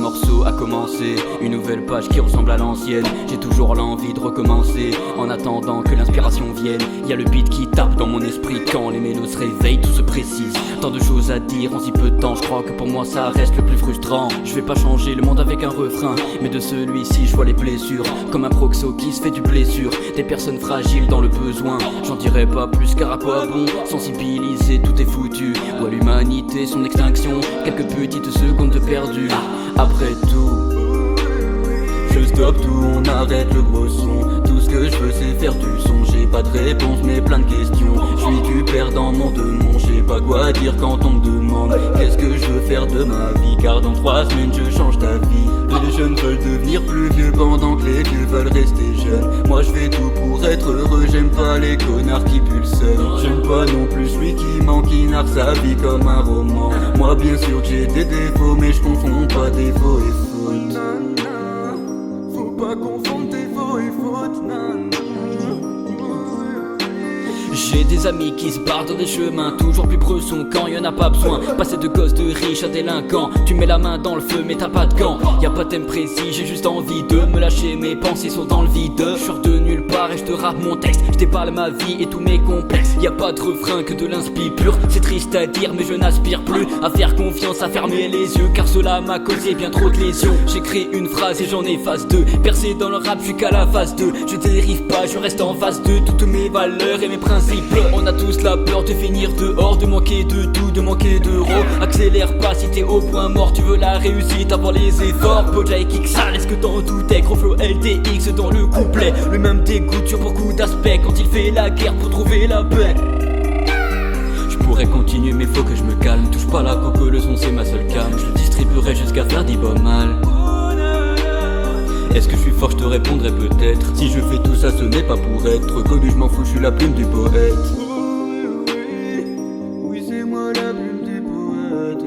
morceau a commencé, une nouvelle page qui ressemble à l'ancienne. J'ai toujours l'envie de recommencer, en attendant que l'inspiration vienne. Y a le beat qui tape dans mon esprit, quand les mélos se réveillent, tout se précise. Tant de choses à dire en si peu de temps, je crois que pour moi ça reste le plus frustrant. Je vais pas changer le monde avec un refrain, mais de celui-ci je vois les blessures, comme un proxo qui se fait du blessure. Des personnes fragiles dans le besoin, j'en dirai pas plus car à quoi bon sensibiliser, tout est foutu. Ou à l'humanité, son extinction, quelques petites secondes perdues. Après tout, je stoppe tout, on arrête le gros son. Tout ce que je veux c'est faire du son. J'ai pas de réponse mais plein de questions. Je suis du père dans mon démon. J'ai pas quoi dire quand on me demande qu'est-ce que je veux faire de ma vie. Car dans 3 semaines je change ta vie. Les jeunes veulent devenir plus vieux pendant que les vieux veulent rester jeunes. Moi je fais tout pour être heureux. J'aime pas les connards qui puent le seul. J'aime pas non plus celui qui ment, qui narre sa vie comme un roman. Moi bien sûr que j'ai des défauts, mais je confonds pas défauts et fautes. Faut pas confondre défauts et fautes. J'ai des amis qui se barrent dans des chemins toujours plus bresson quand y'en a pas besoin. Passer de gosse de riche à délinquant, tu mets la main dans le feu mais t'as pas de gants. Y'a pas de thème précis, j'ai juste envie de me lâcher, mes pensées sont dans le vide. Je sors de nulle part et je te rappe mon texte, je t'éparle ma vie et tous mes complexes. Y'a pas de refrain que de l'inspi pur, c'est triste à dire mais je n'aspire plus à faire confiance, à fermer les yeux, car cela m'a causé bien trop de lésions. J'écris une phrase et j'en efface 2, percé dans le rap je suis qu'à la phase 2. Je dérive pas, je reste en phase 2, toutes mes valeurs et mes principes. On a tous la peur de finir dehors, de manquer de tout, de manquer d'euros. Accélère pas si t'es au point mort, tu veux la réussite avant les efforts. Boja et Kicksal, est-ce que t'en doutais? Gros flow LTX dans le couplet, le même dégoût sur beaucoup d'aspects quand il fait la guerre pour trouver la paix. Je pourrais continuer mais faut que je me calme. Touche pas la coque, le son c'est ma seule cam. Je le distribuerai jusqu'à faire des bonnes mal. Est-ce que je suis fort, je te répondrai peut-être. Si je fais tout ça, ce n'est pas pour être reconnu, je m'en fous, je suis la plume du poète. Oui, c'est moi la plume du poète.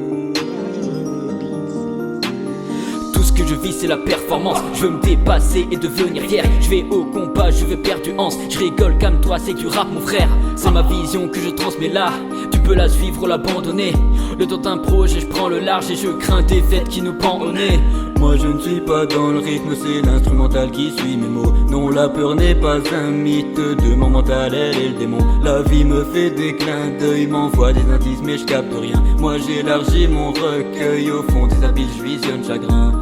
Tout ce que je vis c'est la performance. Je veux me dépasser et devenir fier. Je vais au combat, je veux perdre du hanse. Je rigole, calme-toi, c'est du rap mon frère. C'est ma vision que je transmets là. Tu peux la suivre ou l'abandonner. Le temps d'un projet, je prends le large et je crains des fêtes qui nous pendent au nez. Moi je ne suis pas dans le rythme, c'est l'instrumental qui suit mes mots. Non, la peur n'est pas un mythe, de mon mental elle est le démon. La vie me fait des clins d'œil, m'envoie des indices mais je capte rien. Moi j'élargis mon recueil, au fond des abysses je visionne chagrin.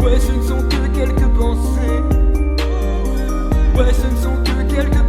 Ouais, ce ne sont que quelques pensées. Ouais, ce ne sont que quelques